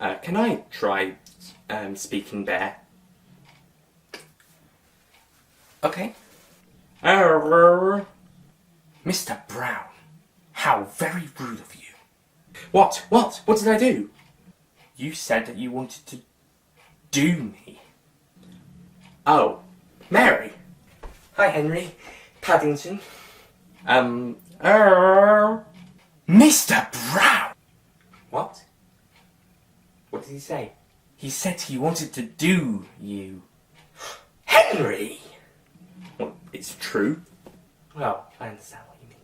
Can I try speaking bear? Okay. Mr. Brown, how very rude of you. What? What did I do? You said that you wanted to do me. Oh, Mary. Hi, Henry. Paddington. Mr. Brown! What? What did he say? He said he wanted to do you. Henry! Well, it's true. Well, I understand what you mean.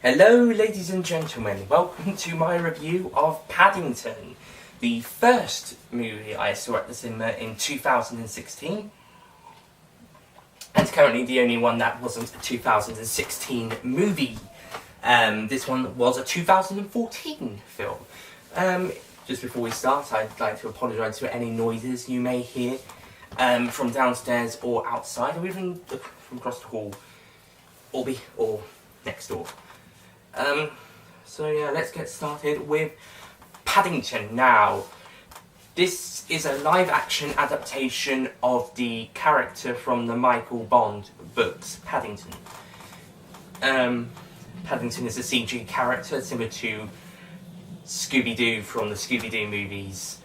Hello ladies and gentlemen, welcome to my review of Paddington, the first movie I saw at the cinema in 2016, and currently the only one that wasn't a 2016 movie. This one was a 2014 film. Just before we start, I'd like to apologise for any noises you may hear from downstairs or outside, or even from across the hall, or next door. So yeah, let's get started with Paddington now. This is a live-action adaptation of the character from the Michael Bond books, Paddington. Paddington is a CG character similar to Scooby-Doo from the Scooby-Doo movies,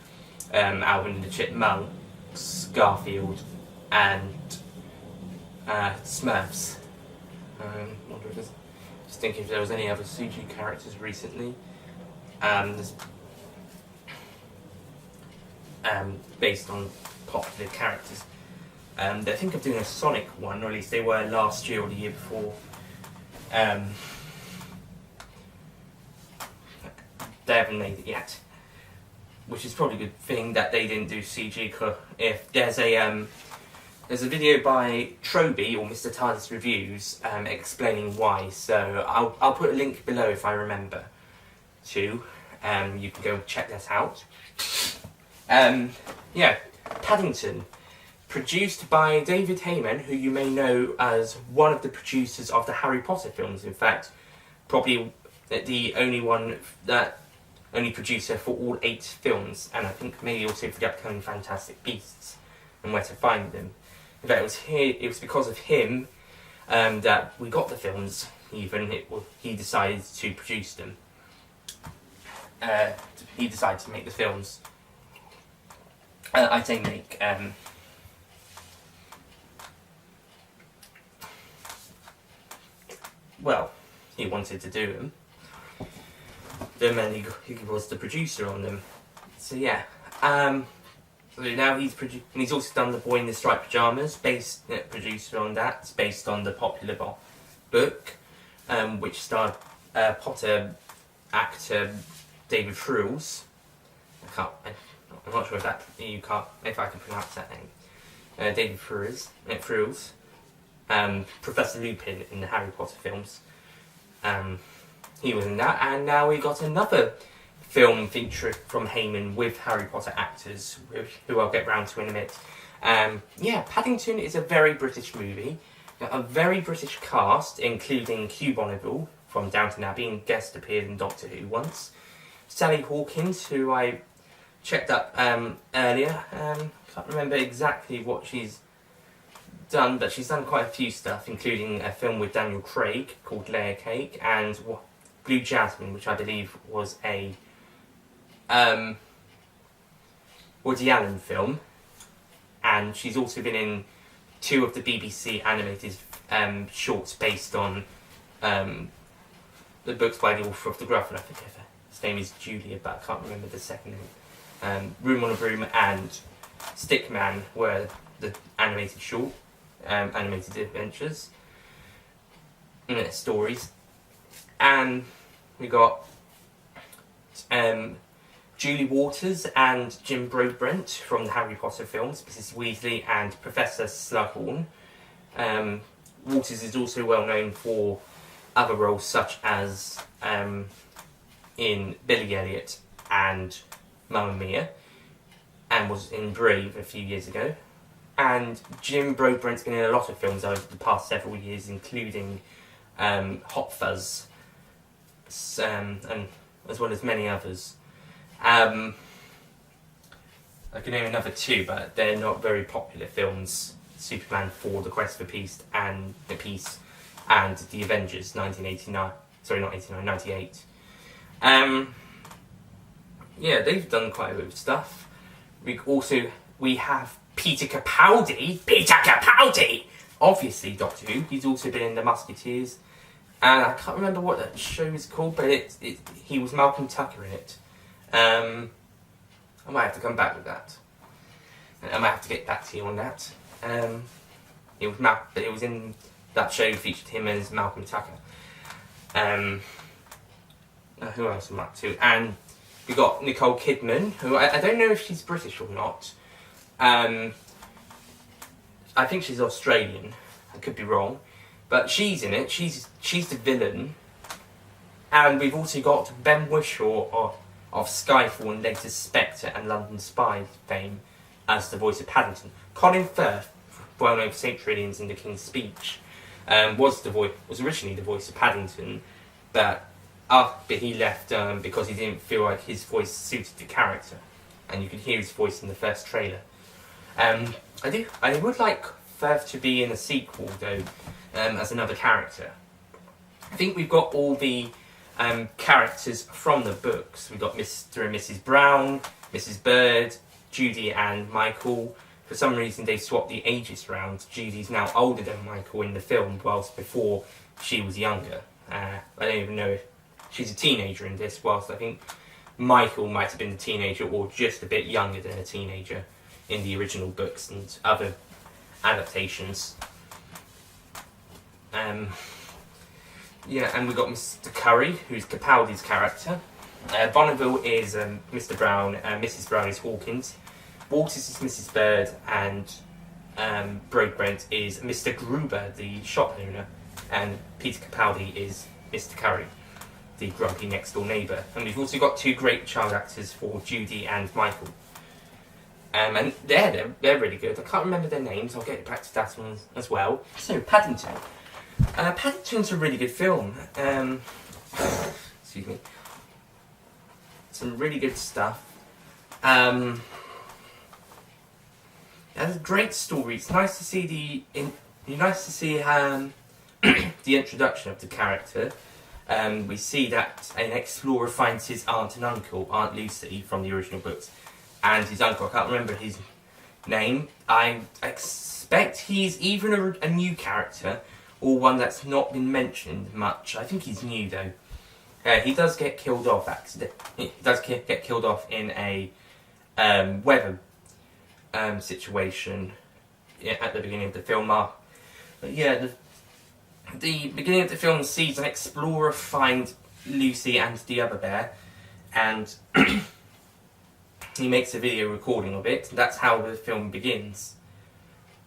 Alvin and the Chipmunks, Garfield, and Smurfs. Wonder if there's... Just thinking if there was any other CG characters recently. Based on popular characters. I think of doing a Sonic one, or at least they were last year or the year before. They haven't made it yet, which is probably a good thing that they didn't do CG. Cause if there's a video by Troby, or Mr. TARDIS Reviews, explaining why, so I'll put a link below if I remember to. You can go check that out. Yeah, Paddington, produced by David Heyman, who you may know as one of the producers of the Harry Potter films. In fact, probably the only producer for all 8 films, and I think maybe also for the upcoming Fantastic Beasts and Where to Find Them. In fact, it was because of him that we got the films. He decided to produce them. He decided to make the films. I say make. Well, he wanted to do them. And he was the producer on them. So yeah. So now he's also done The Boy in the Striped Pyjamas, producer on that. It's based on the popular book, which starred Potter actor David Frewles. I'm not sure if I can pronounce that name. David Frewles, Professor Lupin in the Harry Potter films. He was in that, and now we got another film feature from Heyman with Harry Potter actors, who I'll get round to in a minute. Yeah, Paddington is a very British movie. A very British cast, including Hugh Bonneville from Downton Abbey and guest appeared in Doctor Who once. Sally Hawkins, who I checked up earlier. Can't remember exactly what she's done, but she's done quite a few stuff, including a film with Daniel Craig called Layer Cake, and Blue Jasmine, which I believe was a Woody Allen film, and she's also been in 2 of the BBC animated shorts based on the books by the author of The Gruffin. I think his name is Julia, but I can't remember the second name. Room on a Broom and Stickman were the animated short, animated adventures, stories. And we got Julie Waters and Jim Broadbent from the Harry Potter films, Mrs. Weasley and Professor Slughorn. Waters is also well known for other roles such as in Billy Elliot and Mamma Mia, and was in Brave a few years ago. And Jim Broadbent's been in a lot of films over the past several years, including Hot Fuzz, and as well as many others. I can name another two, but they're not very popular films. Superman 4, The Quest for Peace, and The Avengers, 1989. Sorry, not 89, 98. Yeah, they've done quite a bit of stuff. We have Peter Capaldi! Obviously Doctor Who. He's also been in The Musketeers. And I can't remember what that show is called, but he was Malcolm Tucker in it. I might have to come back with that. I might have to get back to you on that. It was in that show featured him as Malcolm Tucker. Who else am I up to? And we got Nicole Kidman, who I don't know if she's British or not. I think she's Australian. I could be wrong, but she's in it. She's the villain. And we've also got Ben Whishaw of Skyfall and later Spectre and London Spy fame as the voice of Paddington. Colin Firth, well known for St. Trinian's in The King's Speech, was originally the voice of Paddington, but he left because he didn't feel like his voice suited the character, and you could hear his voice in the first trailer. I would like Firth to be in a sequel though, as another character. I think we've got all the characters from the books. We've got Mr. and Mrs. Brown, Mrs. Bird, Judy and Michael. For some reason they've swapped the ages around. Judy's now older than Michael in the film, whilst before she was younger. I don't even know if she's a teenager in this, whilst I think Michael might have been a teenager or just a bit younger than a teenager in the original books and other adaptations. Yeah, and we've got Mr. Curry, who's Capaldi's character. Bonneville is Mr. Brown, Mrs. Brown is Hawkins. Walters is Mrs. Bird, and Broadbent is Mr. Gruber, the shop owner, and Peter Capaldi is Mr. Curry, the grumpy next door neighbour. And we've also got two great child actors for Judy and Michael. And they're really good. I can't remember their names, I'll get back to that one as well. So, Paddington. Paddington's a really good film. Excuse me. Some really good stuff. It has a great story. It's nice to see the introduction of the character. We see that an explorer finds his aunt and uncle, Aunt Lucy from the original books, and his uncle. I can't remember his name. I expect he's either a new character or one that's not been mentioned much. I think he's new though. He does get killed off He does get killed off in a weather situation at the beginning of the film. But yeah, the beginning of the film sees an explorer find Lucy and the other bear, and he makes a video recording of it. That's how the film begins.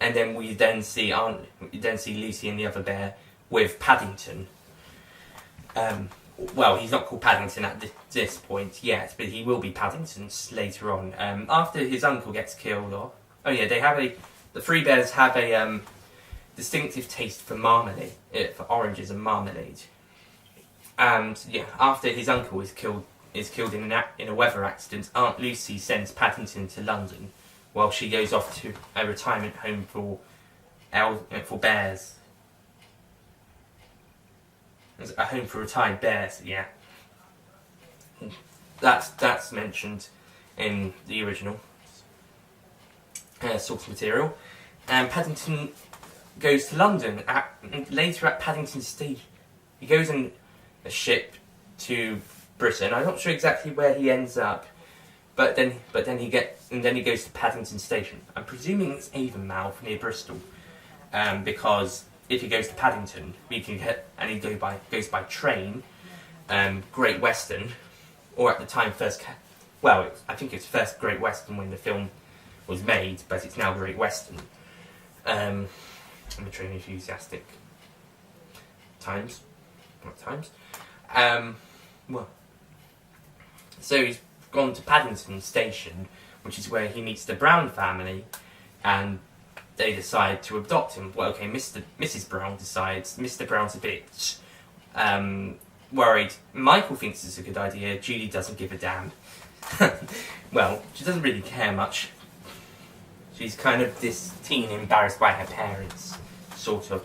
And then we then see Lucy and the other bear with Paddington. Well, he's not called Paddington at this point yet, but he will be Paddington later on. After his uncle gets killed off. Oh yeah, the three bears have a distinctive taste for marmalade, for oranges and marmalade. And yeah, after his uncle is killed in a weather accident, Aunt Lucy sends Paddington to London, while she goes off to a retirement home for bears. A home for retired bears, yeah. That's mentioned in the original source material. And Paddington goes to London. Later at Paddington Station, he goes on a ship to Britain. I'm not sure exactly where he ends up, but then he goes to Paddington Station. I'm presuming it's Avonmouth near Bristol, because if he goes to Paddington, he goes by train, Great Western, or at the time I think it's first Great Western when the film was made, but it's now Great Western. I'm a train enthusiastic. What times? So gone to Paddington Station, which is where he meets the Brown family, and they decide to adopt him. Well, okay, Mrs. Brown decides. Mr. Brown's a bit worried. Michael thinks it's a good idea. Judy doesn't give a damn. Well, she doesn't really care much. She's kind of this teen embarrassed by her parents, sort of,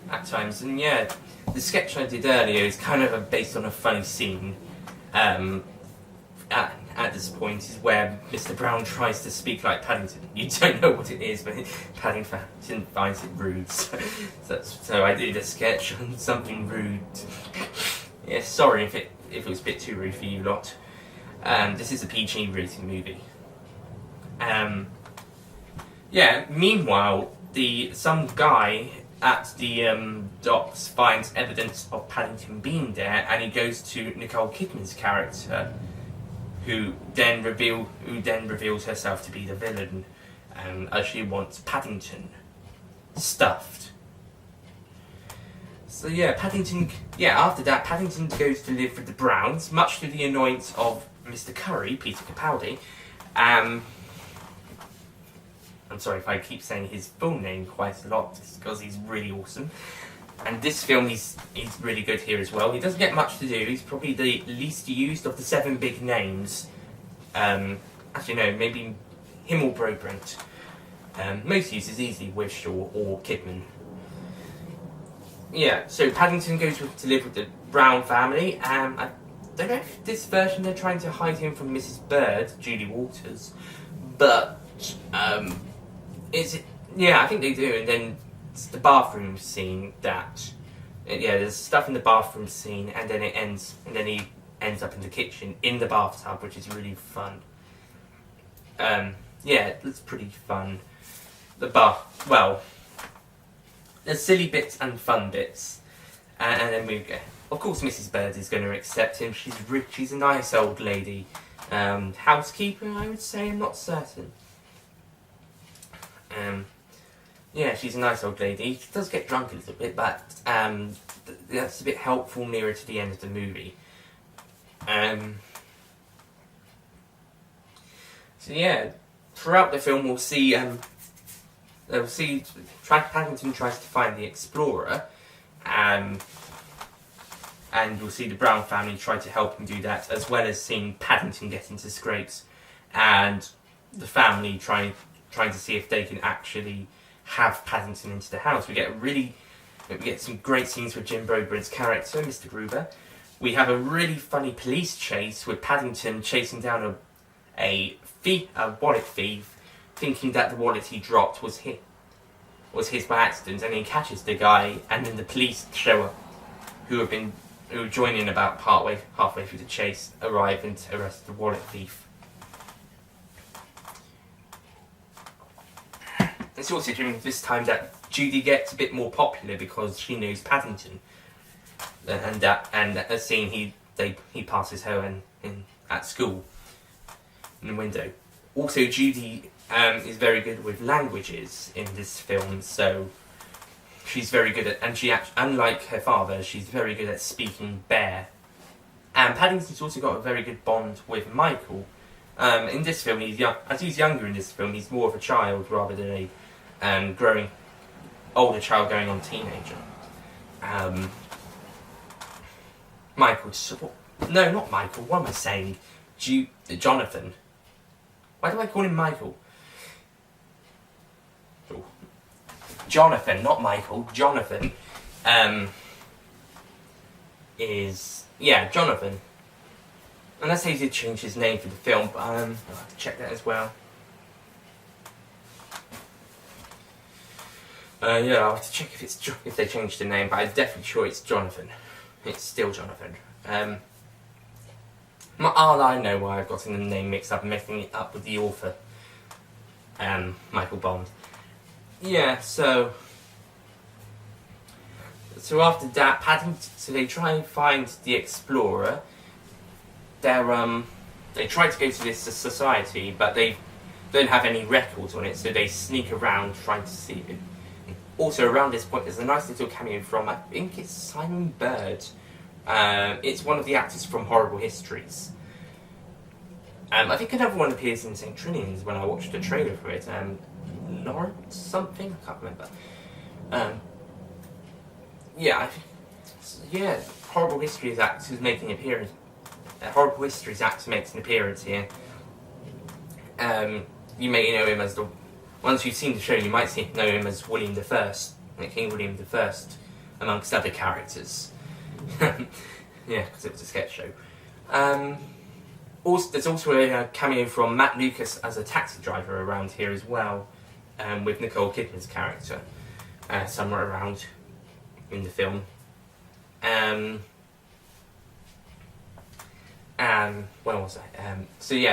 at times. And yeah, the sketch I did earlier is kind of based on a funny scene. At this point is where Mr. Brown tries to speak like Paddington. You don't know what it is, but Paddington finds it rude. So I did a sketch on something rude. Yeah, sorry if it was a bit too rude for you lot. This is a PG rated movie. Yeah. Meanwhile, some guy at the docks finds evidence of Paddington being there, and he goes to Nicole Kidman's character, who then reveals herself to be the villain, as she wants Paddington stuffed. So yeah, after that, Paddington goes to live with the Browns, much to the annoyance of Mr. Curry, Peter Capaldi. I'm sorry if I keep saying his full name quite a lot, because he's really awesome. And this film, he's really good here as well. He doesn't get much to do. He's probably the least used of the 7 big names. Actually, no, maybe him or Broadbent. Most used is easily with Shaw or Kidman. Yeah, so Paddington goes to live with the Brown family. I don't know if this version they're trying to hide him from Mrs. Bird, Julie Walters, but I think they do. And then it's the bathroom scene there's stuff in the bathroom scene, and then he ends up in the kitchen in the bathtub, which is really fun. It's pretty fun. There's silly bits and fun bits, and then we go. Of course, Mrs. Bird is going to accept him. She's rich. She's a nice old lady. Housekeeper, I would say. I'm not certain. She's a nice old lady. She does get drunk a little bit, but that's a bit helpful nearer to the end of the movie. Throughout the film we'll see Paddington tries to find the Explorer, and you'll see the Brown family try to help him do that, as well as seeing Paddington get into scrapes, and the family trying to see if they can actually have Paddington into the house. We get some great scenes with Jim Broadbent's character, Mr. Gruber. We have a really funny police chase with Paddington chasing down a wallet thief, thinking that the wallet he dropped was his by accident, and he catches the guy, and then the police show up, who join in about halfway through the chase, arrive and arrest the wallet thief. It's also during this time that Judy gets a bit more popular because she knows Paddington, and a scene he passes her in at school in the window. Also, Judy is very good with languages in this film, so she's very good at, and unlike her father, she's very good at speaking bear. And Paddington's also got a very good bond with Michael. In this film, as he's younger in this film, he's more of a child rather than a growing older child going on teenager. Not Michael, what am I saying? Jonathan. Why do I call him Michael? Oh. Jonathan, not Michael. Jonathan Jonathan. Unless he did change his name for the film, but I'll have to check that as well. I'll have to check if they changed the name, but I'm definitely sure it's Jonathan. It's still Jonathan. I know why I've gotten the name mixed up and mixing it up with the author, Michael Bond. Yeah, so after that, Paddington, they try and find the Explorer. They try to go to this society, but they don't have any records on it, so they sneak around trying to see it. Also, around this point, there's a nice little cameo from, I think it's Simon Bird, It's one of the actors from Horrible Histories. I think another one appears in St. Trinian's when I watched the trailer for it. Lawrence something? I can't remember. Horrible Histories actor making an appearance. Horrible Histories actor makes an appearance here. You may know him as once you've seen the show, you might know him as William the First, King William the First, amongst other characters. Because it was a sketch show. There's also a cameo from Matt Lucas as a taxi driver around here as well, with Nicole Kidman's character, somewhere around in the film. Where was I?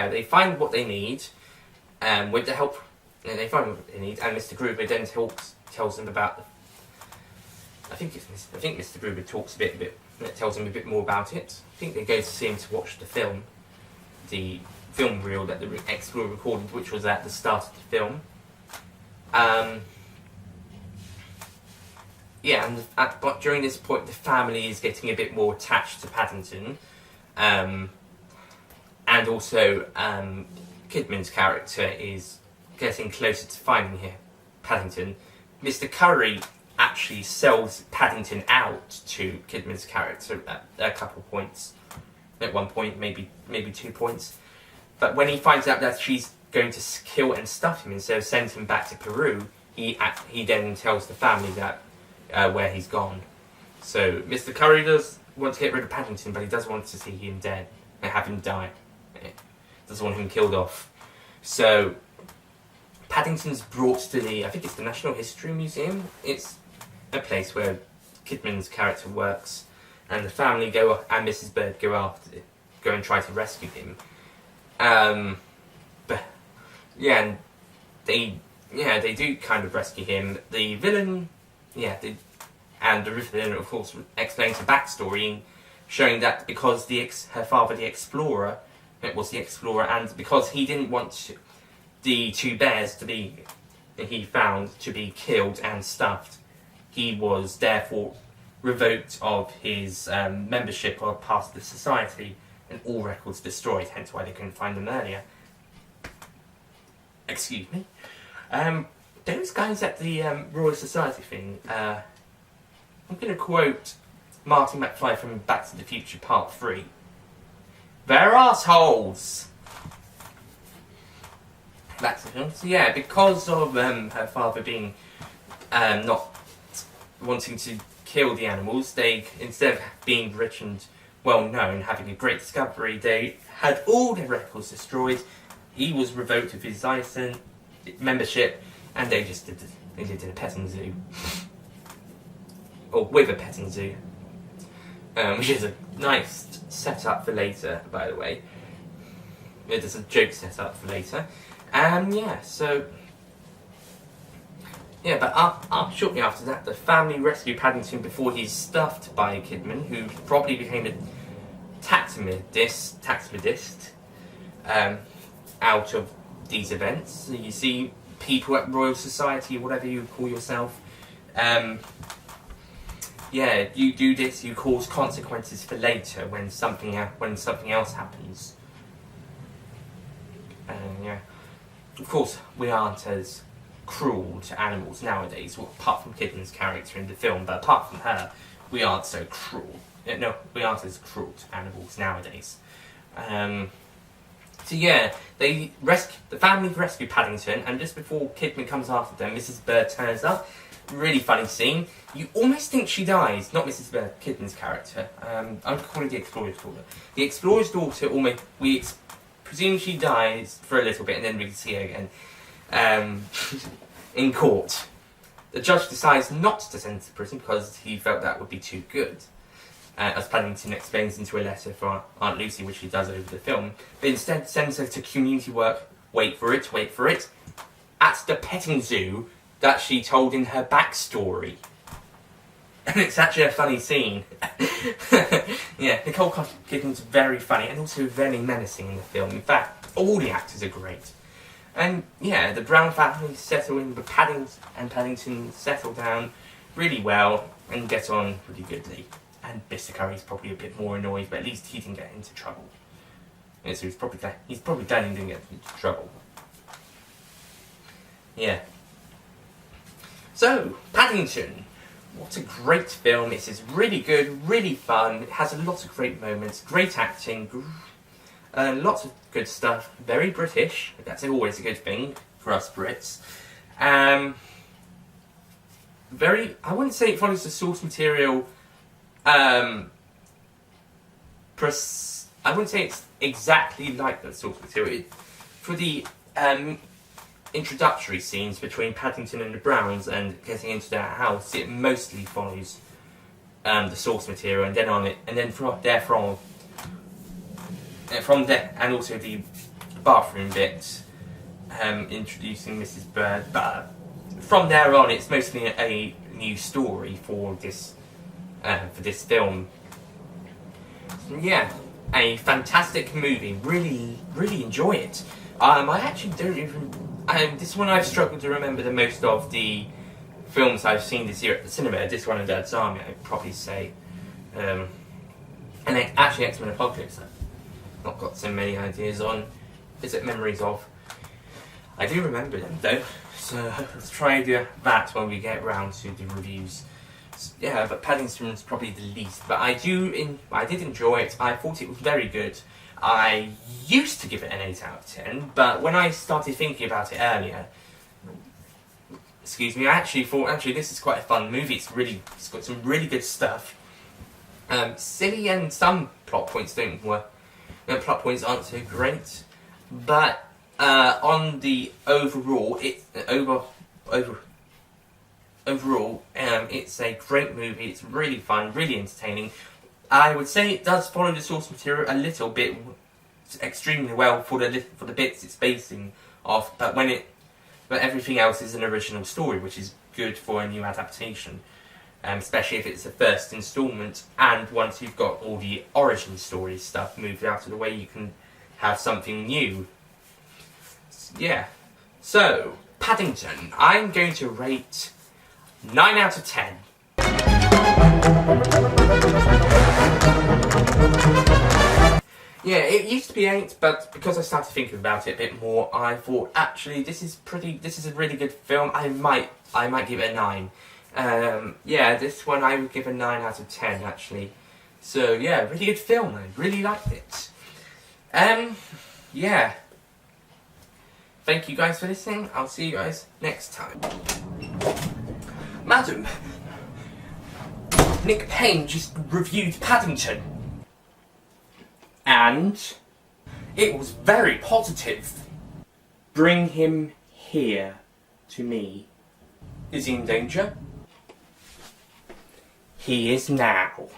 They find what they need, with the help. They find what they need, and Mr. Gruber then tells them about. I think Mr. Gruber talks tells them a bit more about it. I think they go to see him to watch the film reel that the Explorer recorded, which was at the start of the film. But during this point, the family is getting a bit more attached to Paddington, and also Kidman's character is getting closer to finding Paddington. Mr. Curry actually sells Paddington out to Kidman's character at a couple of points. At one point, maybe 2 points. But when he finds out that she's going to kill and stuff him instead of send him back to Peru, he then tells the family that where he's gone. So Mr. Curry does want to get rid of Paddington, but he does want to see him dead and have him die. Doesn't want him killed off. So Paddington's brought to I think it's the National History Museum. It's a place where Kidman's character works, and the family and Mrs. Bird go and try to rescue him. And they do kind of rescue him. The villain, and the villain of course explains the backstory, showing that because her father, the Explorer, was the Explorer, and because he didn't want the 2 bears he found to be killed and stuffed, he was therefore revoked of his membership or part of the society, and all records destroyed, hence why they couldn't find them earlier. Excuse me. Those guys at the Royal Society thing, I'm going to quote Marty McFly from Back to the Future Part 3. They're assholes! That's the film. So because of her father being not wanting to kill the animals, they, instead of being rich and well known, having a great discovery, they had all their records destroyed. He was revoked of his license, membership, and they lived in a petting zoo. Or with a petting zoo. Which is a nice setup for later, by the way. It is a joke setup for later. But shortly after that, the family rescue Paddington before he's stuffed by Kidman, who probably became a taxidermist out of these events. So you see people at Royal Society, whatever you call yourself. You do this, you cause consequences for later when something else happens. Of course, we aren't as cruel to animals nowadays, apart from Kidman's character in the film, but apart from her, we aren't so cruel. No, we aren't as cruel to animals nowadays. The family rescue Paddington, and just before Kidman comes after them, Mrs. Bird turns up. Really funny scene. You almost think she dies, not Mrs. Bird, Kidman's character. I'm calling the Explorer's daughter. The Explorer's daughter we presume she dies for a little bit, and then we can see her again. In court. The judge decides not to send her to prison because he felt that would be too good. As Paddington explains into a letter for Aunt Lucy, which he does over the film, but instead sends her to community work, wait for it, at the petting zoo that she told in her backstory. And it's actually a funny scene. Nicole Kidman's very funny and also very menacing in the film. In fact, all the actors are great. And the Brown family settle in with Paddington settle down really well and get on pretty goodly. And Mr. Curry's probably a bit more annoyed, but at least he didn't get into trouble. Yeah, so he's probably glad he didn't get into trouble. Yeah. So, Paddington. What a great film. It is really good, really fun. It has a lot of great moments, great acting, lots of good stuff. Very British. That's always a good thing for us Brits. I wouldn't say it follows the source material. I wouldn't say it's exactly like the source material. For the introductory scenes between Paddington and the Browns and getting into their house, it mostly follows the source material, and then from there, and also the bathroom bit, introducing Mrs. Bird. But from there on, it's mostly a new story for this film. Yeah, a fantastic movie. Really, really enjoy it. I actually don't even. This one I've struggled to remember the most of the films I've seen this year at the cinema. This one and Dad's Army, I'd probably say. And actually, X-Men Apocalypse, I've not got so many ideas on. Memories of. I do remember them though, so let's try and do that when we get round to the reviews. Yeah, but Paddington's probably the least. But I did enjoy it. I thought it was very good. I used to give it an 8 out of 10, but when I started thinking about it earlier, I actually thought, this is quite a fun movie. It's got some really good stuff. Silly, and some plot points don't work. The plot points aren't so great, but on the overall, it's a great movie. It's really fun, really entertaining. I would say it does follow the source material a little bit, extremely well for the bits it's basing off. But everything else is an original story, which is good for a new adaptation, especially if it's the first instalment. And once you've got all the origin story stuff moved out of the way, you can have something new. Yeah. So Paddington, I'm going to rate 9 out of 10. Yeah, it used to be 8, but because I started thinking about it a bit more, I thought actually this is a really good film. I might give it a 9. Yeah, this one I would give a 9 out of 10 actually. So yeah, really good film. I really liked it. Yeah. Thank you guys for listening. I'll see you guys next time. Madam, Nick Payne just reviewed Paddington. And it was very positive. Bring him here to me. Is he in danger? He is now.